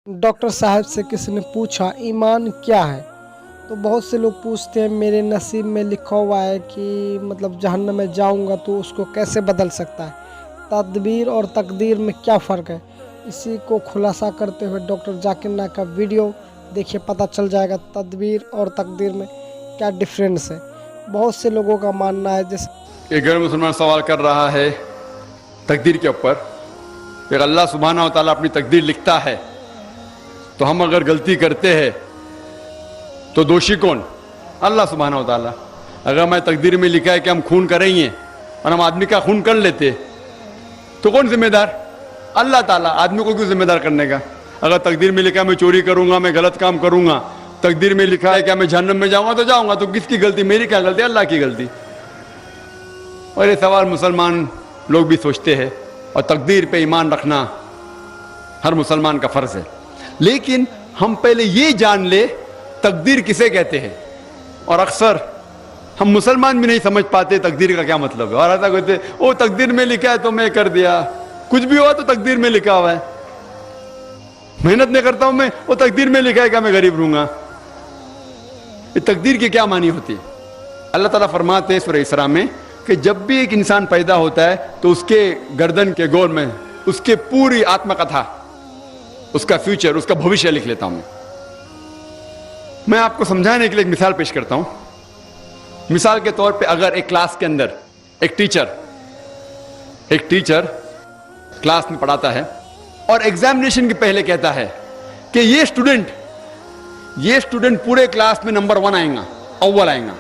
Doctor साहब से किसी ने पूछा ईमान क्या है, तो बहुत से लोग पूछते हैं मेरे नसीब में लिखा हुआ है कि मतलब जहन्नम में जाऊंगा तो उसको कैसे बदल सकता है, तदबीर और तकदीर में क्या फ़र्क है। इसी को खुलासा करते हुए डॉक्टर जाकिर नायक का वीडियो देखिए, पता चल जाएगा तदबीर और तकदीर में क्या डिफरेंस है। बहुत से लोगों का मानना है जैसे एक गैर मुसलमान सवाल कर रहा है तकदीर के ऊपर कि अल्लाह सुब्हाना व तआला अपनी तकदीर लिखता है तो हम अगर गलती करते हैं तो दोषी कौन? अल्लाह सुब्हाना व तआला। अगर मैं तकदीर में लिखा है कि हम खून करेंगे और हम आदमी का खून कर लेते तो कौन जिम्मेदार? अल्लाह ताला। आदमी को क्यों जिम्मेदार करने का? अगर तकदीर में लिखा है मैं चोरी करूंगा, मैं गलत काम करूंगा, तकदीर में लिखा है कि मैं जहन्नम में जाऊंगा तो जाऊंगा, तो किसकी गलती? मेरी क्या गलती? अल्लाह की गलती। और ये सवाल मुसलमान लोग भी सोचते हैं, और तकदीर पे ईमान रखना हर मुसलमान का फर्ज है। लेकिन हम पहले ये जान ले तकदीर किसे कहते हैं। और अक्सर हम मुसलमान भी नहीं समझ पाते तकदीर का क्या मतलब है। और ऐसा कहते ओ तकदीर में लिखा है तो मैं कर दिया, कुछ भी हुआ तो तकदीर में लिखा हुआ है, मेहनत नहीं करता हूं मैं, वो तकदीर में लिखा है कि मैं गरीब रहूंगा। ये तकदीर की क्या मानी होती है? अल्लाह ताला फरमाते हैं सूरह इसरा में कि जब भी एक इंसान पैदा होता है तो उसके गर्दन के गोल में उसके पूरी आत्मकथा, उसका फ्यूचर, उसका भविष्य लिख लेता हूं मैं आपको समझाने के लिए एक मिसाल पेश करता हूं। मिसाल के तौर पे अगर एक क्लास के अंदर एक टीचर क्लास में पढ़ाता है और एग्जामिनेशन के पहले कहता है कि ये स्टूडेंट पूरे क्लास में नंबर 1 आएगा, अव्वल आएगा,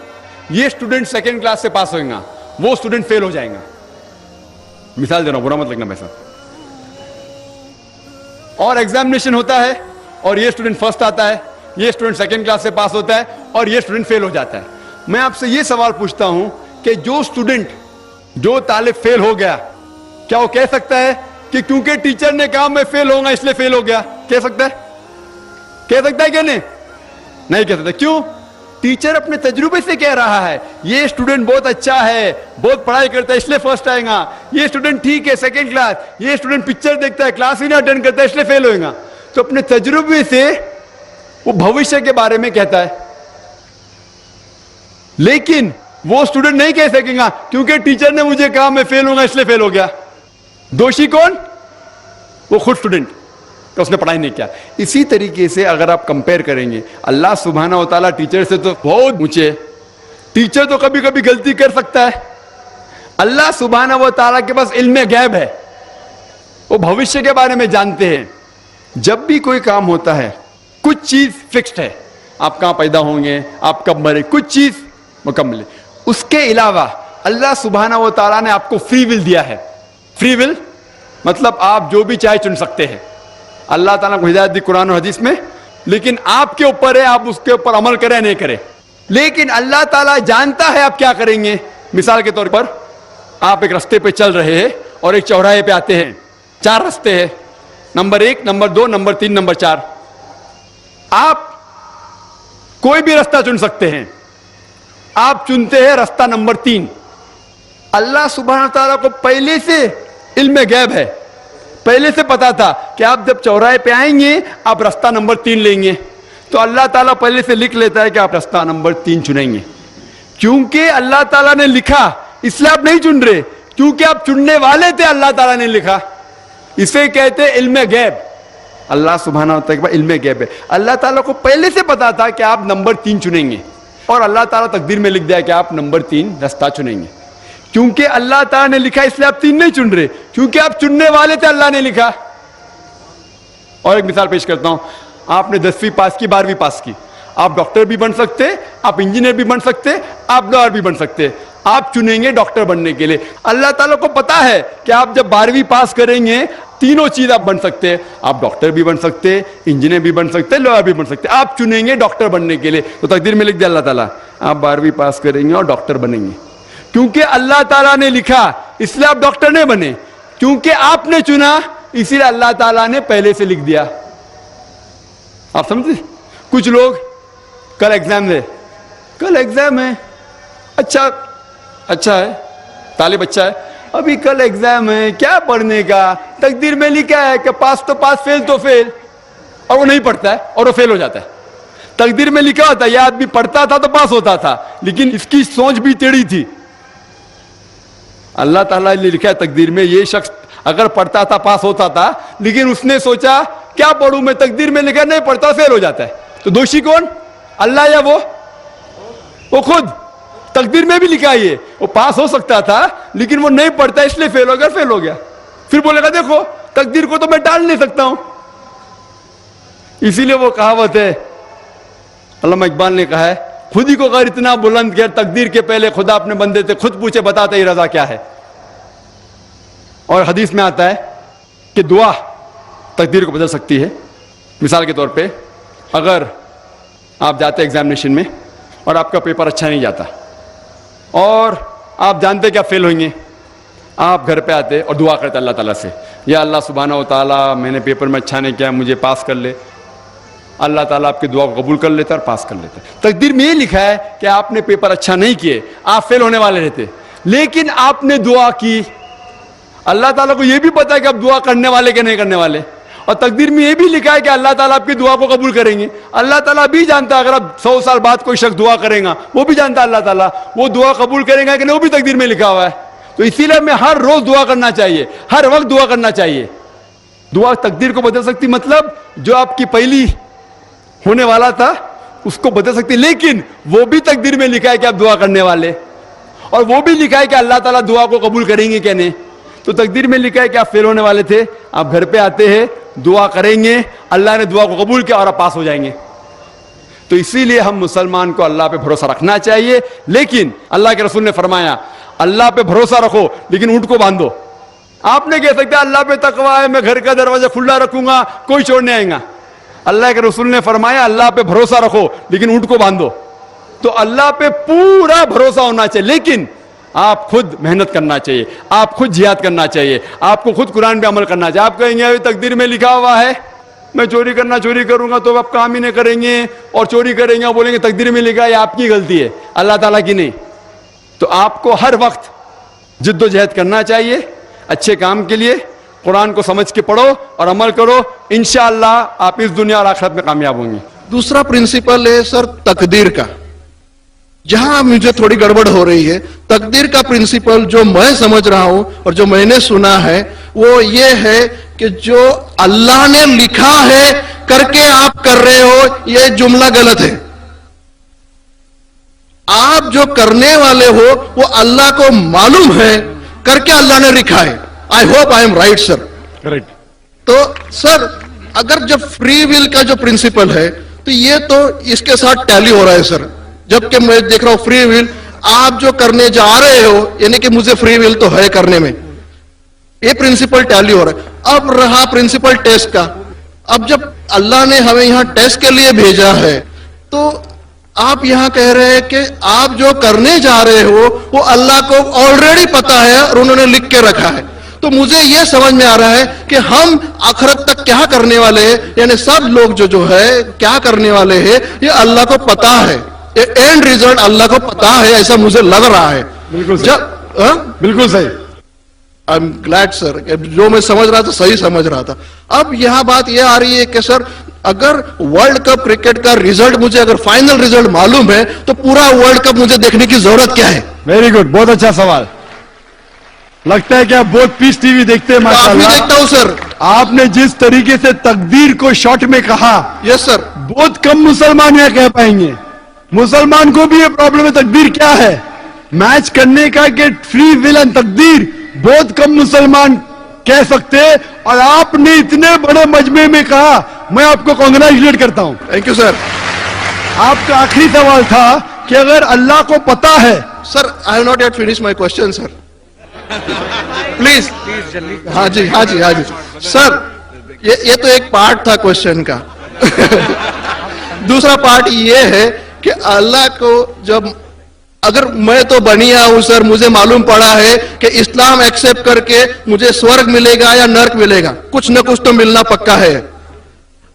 ये स्टूडेंट सेकंड क्लास से पास होगा, वो स्टूडेंट फेल हो जाएगा। मिसाल दे रहा हूं, बुरा मत लगना वैसा। और एग्जामिनेशन होता है और ये स्टूडेंट फर्स्ट आता है, ये स्टूडेंट सेकंड क्लास से पास होता है और ये स्टूडेंट फेल हो जाता है। मैं आपसे ये सवाल पूछता हूं कि जो तालिब फेल हो गया, क्या वो कह सकता है कि क्योंकि टीचर ने कहा मैं फेल होऊंगा इसलिए फेल हो गया? कह सकता है क्या? नहीं कह सकता। क्यों? टीचर अपने तजुर्बे से कह रहा है ये स्टूडेंट बहुत अच्छा है, बहुत पढ़ाई करता है इसलिए फर्स्ट आएगा, ये स्टूडेंट ठीक है सेकंड क्लास, ये स्टूडेंट पिक्चर देखता है, क्लास ही नहीं अटेंड करता है इसलिए फेल होएगा। तो अपने तजुर्बे से वो भविष्य के बारे में कहता है। लेकिन वो स्टूडेंट नहीं कह सकेगा क्योंकि टीचर ने मुझे कहा मैं फेल होऊंगा इसलिए फेल हो गया। दोषी कौन? वो खुद स्टूडेंट, तो उसने पढ़ाई नहीं किया। इसी तरीके से अगर आप कंपेयर करेंगे, अल्लाह सुब्हाना व तआला टीचर से तो बहुत ऊंचे। टीचर तो कभी कभी गलती कर सकता है, अल्लाह सुब्हाना व तआला के पास इल्म गैब है, वो भविष्य के बारे में जानते हैं। जब भी कोई काम होता है कुछ चीज फिक्स्ड है, आप कहां पैदा होंगे, आप कब मरे, कुछ चीज मुकम्मल है। उसके अलावा अल्लाह सुब्हाना व तआला ने आपको फ्री विल दिया है। फ्री विल मतलब आप जो भी चाहे चुन सकते हैं। अल्लाह ताला को हिदायत दी कुरान और हदीस में, लेकिन आपके ऊपर है आप उसके ऊपर अमल करें नहीं करें। लेकिन अल्लाह ताला जानता है आप क्या करेंगे। मिसाल के तौर पर आप एक रास्ते पे चल रहे हैं और एक चौराहे पे आते हैं, 4 रास्ते हैं, नंबर 1, नंबर 2, नंबर 3, नंबर 4। आप कोई भी रास्ता चुन सकते हैं। आप चुनते हैं रास्ता नंबर 3। अल्लाह सुब्हानहू तआला को पहले से इल्म गैब है, पहले से पता था कि आप जब चौराहे पे आएंगे आप रास्ता नंबर 3 लेंगे, तो अल्लाह ताला पहले से लिख लेता है कि आप रास्ता नंबर 3 चुनेंगे। क्योंकि अल्लाह ताला ने लिखा इसलिए आप नहीं चुन रहे, क्योंकि आप चुनने वाले थे, अल्लाह ताला ने लिखा। इसे कहते हैं इल्म गैब। अल्लाह सुब्हानहू तआला के पास इल्म गैब है। अल्लाह ताला को पहले से पता था कि आप नंबर 3 चुनेंगे, और अल्लाह ताला तकदीर में लिख दिया कि आप नंबर 3 रास्ता चुनेंगे। क्योंकि अल्लाह ताला ने लिखा इसलिए आप 3 नहीं चुन रहे, क्योंकि आप चुनने वाले थे, अल्लाह ने लिखा। और एक मिसाल पेश करता हूं, आपने 10वीं पास की, 12वीं पास की, आप डॉक्टर भी बन सकते, आप इंजीनियर भी बन सकते, आप लॉयर भी बन सकते। आप चुनेंगे डॉक्टर बनने के लिए। अल्लाह ताला को पता है कि आप जब 12वीं पास करेंगे तीनों चीज आप बन सकते हैं, आप डॉक्टर भी बन सकते, इंजीनियर भी बन सकते, लॉयर भी बन सकते। आप चुनेंगे डॉक्टर बनने के लिए, तो तकदीर में लिख दिया अल्लाह ताला आप 12वीं पास करेंगे और डॉक्टर बनेंगे। क्योंकि अल्लाह ताला ने लिखा इसलिए आप डॉक्टर नहीं बने, क्योंकि आपने चुना इसीलिए अल्लाह ताला ने पहले से लिख दिया। आप समझे? कुछ लोग कल एग्जाम है, अच्छा है, तालिब अच्छा है, अभी कल एग्जाम है, क्या पढ़ने का, तकदीर में लिखा है कि पास तो पास, फेल तो फेल। اور وہ نہیں پڑھتا ہے اور وہ فیل ہو جاتا ہے. تقدیر میں لکھا ہوتا ہے یہ آدمی پڑھتا تھا تو پاس ہوتا تھا, لیکن اس کی سوچ بھی ٹیڑھی تھی. اللہ تعالیٰ نے لکھا ہے تقدیر میں یہ شخص اگر پڑھتا تھا پاس ہوتا تھا, لیکن اس نے سوچا کیا پڑھوں میں, تقدیر میں لکھا نہیں پڑھتا فیل ہو جاتا ہے. تو دوشی کون, اللہ یا وہ خود. تقدیر میں بھی لکھا ہے وہ پاس ہو سکتا تھا لیکن وہ نہیں پڑھتا اس لیے فیل ہو گیا. پھر بولے گا دیکھو تقدیر کو تو میں ٹال نہیں سکتا ہوں. اسی لیے وہ کہاوت ہے, علامہ اقبال نے کہا ہے, خود ہی کو غیر اتنا بلند کیا, تقدیر کے پہلے خدا اپنے بندے سے خود پوچھے بتاتا ہی رضا کیا ہے. اور حدیث میں آتا ہے کہ دعا تقدیر کو بدل سکتی ہے. مثال کے طور پہ اگر آپ جاتے ایگزامینیشن میں اور آپ کا پیپر اچھا نہیں جاتا اور آپ جانتے کہ آپ فیل ہوئیں گے, آپ گھر پہ آتے اور دعا کرتے اللہ تعالیٰ سے, یا اللہ سبحانہ و تعالیٰ میں نے پیپر میں اچھا نہیں کیا مجھے پاس کر لے. اللہ تعالیٰ آپ کی دعا کو قبول کر لیتا اور پاس کر لیتا. تقدیر میں یہ لکھا ہے کہ آپ نے پیپر اچھا نہیں کیے, آپ فیل ہونے والے رہتے, لیکن آپ نے دعا کی. اللہ تعالیٰ کو یہ بھی پتا ہے کہ آپ دعا کرنے والے کہ نہیں کرنے والے, اور تقدیر میں یہ بھی لکھا ہے کہ اللہ تعالیٰ آپ کی دعا کو قبول کریں گے. اللہ تعالیٰ بھی جانتا ہے اگر آپ 100 سال بعد کوئی شخص دعا کرے گا, وہ بھی جانتا ہے اللہ تعالیٰ وہ دعا قبول کرے گا کہ نہیں, وہ بھی تقدیر میں لکھا ہوا ہے. تو اسی لیے ہمیں ہر روز دعا کرنا چاہیے, ہر وقت دعا کرنا چاہیے. دعا تقدیر کو بدل سکتی, مطلب جو آپ کی پہلی ہونے والا تھا اس کو بدل سکتی, لیکن وہ بھی تقدیر میں لکھا ہے کہ آپ دعا کرنے والے, اور وہ بھی لکھا ہے کہ اللہ تعالیٰ دعا کو قبول کریں گے کہ نہیں. تو تقدیر میں لکھا ہے کہ آپ فیل ہونے والے تھے, آپ گھر پہ آتے ہیں دعا کریں گے, اللہ نے دعا کو قبول کیا اور آپ پاس ہو جائیں گے. تو اسی لیے ہم مسلمان کو اللہ پہ بھروسہ رکھنا چاہیے, لیکن اللہ کے رسول نے فرمایا اللہ پہ بھروسہ رکھو لیکن اونٹ کو باندھو. آپ نے کہہ سکتے اللہ پہ تقویٰ ہے میں گھر کا دروازہ کھلا رکھوں گا کوئی چور نہیں آئے گا. اللہ کے رسول نے فرمایا اللہ پہ بھروسہ رکھو لیکن اونٹ کو باندھو. تو اللہ پہ پورا بھروسہ ہونا چاہیے, لیکن آپ خود محنت کرنا چاہیے, آپ خود جہاد کرنا چاہیے, آپ کو خود قرآن پہ عمل کرنا چاہیے. آپ کہیں گے تقدیر میں لکھا ہوا ہے میں چوری کروں گا تو آپ کام ہی نہیں کریں گے, اور چوری کریں گے بولیں گے تقدیر میں لکھا ہے, آپ کی غلطی ہے اللہ تعالیٰ کی نہیں. تو آپ کو ہر وقت جد و جہد کرنا چاہیے اچھے کام کے لیے. قرآن کو سمجھ کے پڑھو اور عمل کرو, انشاءاللہ آپ اس دنیا اور آخرت میں کامیاب ہوں گے. دوسرا پرنسپل ہے سر تقدیر کا, جہاں مجھے تھوڑی گڑبڑ ہو رہی ہے. تقدیر کا پرنسپل جو میں سمجھ رہا ہوں اور جو میں نے سنا ہے وہ یہ ہے کہ جو اللہ نے لکھا ہے کر کے آپ کر رہے ہو, یہ جملہ غلط ہے. آپ جو کرنے والے ہو وہ اللہ کو معلوم ہے کر کے اللہ نے لکھا ہے. I hope I am right sir. Correct. تو سر اگر جب فری ول کا جو پرنسپل ہے تو یہ تو اس کے ساتھ ٹیلی ہو رہا ہے سر, جبکہ میں دیکھ رہا ہوں فری ول آپ جو کرنے جا رہے ہو یعنی کہ مجھے فری ول تو ہے کرنے میں, یہ پرنسپل ٹیلی ہو رہا ہے. اب رہا پرنسپل ٹیسٹ کا, اب جب اللہ نے ہمیں یہاں ٹیسٹ کے لیے بھیجا ہے تو آپ یہاں کہہ رہے ہیں کہ آپ جو کرنے جا رہے ہو وہ اللہ کو آلریڈی پتا ہے اور انہوں نے لکھ کے رکھا ہے. تو مجھے یہ سمجھ میں آ رہا ہے کہ ہم آخرت تک کیا کرنے والے ہیں, یعنی سب لوگ جو ہے کیا کرنے والے ہیں یہ اللہ کو پتا ہے, اینڈ ریزلٹ اللہ کو پتا ہے, ایسا مجھے لگ رہا ہے. بالکل صحیح. آئی ایم گلیڈ سر, جو میں سمجھ رہا تھا صحیح سمجھ رہا تھا. اب یہاں بات یہ آ رہی ہے کہ سر اگر ورلڈ کپ کرکٹ کا ریزلٹ مجھے اگر فائنل ریزلٹ معلوم ہے تو پورا ورلڈ کپ مجھے دیکھنے کی ضرورت کیا ہے؟ ویری گڈ, بہت اچھا سوال. لگتا ہے کہ آپ بہت پیس ٹی وی دیکھتے ہیں. کافی دیکھتا ہوں سر. آپ نے جس طریقے سے تقدیر کو شارٹ میں کہا, یس سر, بہت کم مسلمان یہ کہہ پائیں گے. مسلمان کو بھی یہ پرابلم ہے تقدیر کیا ہے میچ کرنے کا, کہ فری ول اینڈ تقدیر بہت کم مسلمان کہہ سکتے, اور آپ نے اتنے بڑے مجمع میں کہا, میں آپ کو کانگریچولیٹ کرتا ہوں. Thank you sir. آپ کا آخری سوال تھا کہ اگر اللہ کو پتا ہے. Sir I have not yet finish my question sir, please. ہاں جی ہاں جی ہاں جی سر, یہ تو ایک پارٹ تھا کوشچن کا. دوسرا پارٹ یہ ہے کہ اللہ کو جب اگر میں تو بنیا ہوں سر, مجھے معلوم پڑا ہے کہ اسلام ایکسپٹ کر کے مجھے سورگ ملے گا یا نرک ملے گا, کچھ نہ کچھ تو ملنا پکا ہے.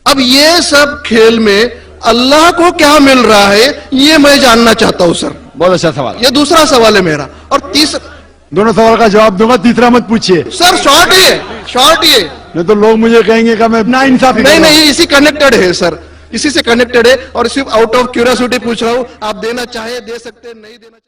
اب یہ سب کھیل میں اللہ کو کیا مل رہا ہے یہ میں جاننا چاہتا ہوں سر. بہت اچھا سوال. یہ دوسرا سوال ہے میرا. اور تیسرا, دونوں سوال کا جواب دوں گا, تیسرا مت پوچھیے سر. شارٹ یہ नहीं तो लोग मुझे कहेंगे कि मैं ना इंसाफी नहीं नहीं, इसी कनेक्टेड है सर, इसी से कनेक्टेड है, और सिर्फ आउट ऑफ क्यूरियोसिटी पूछ रहा हूँ, आप देना चाहे दे सकते हैं, नहीं देना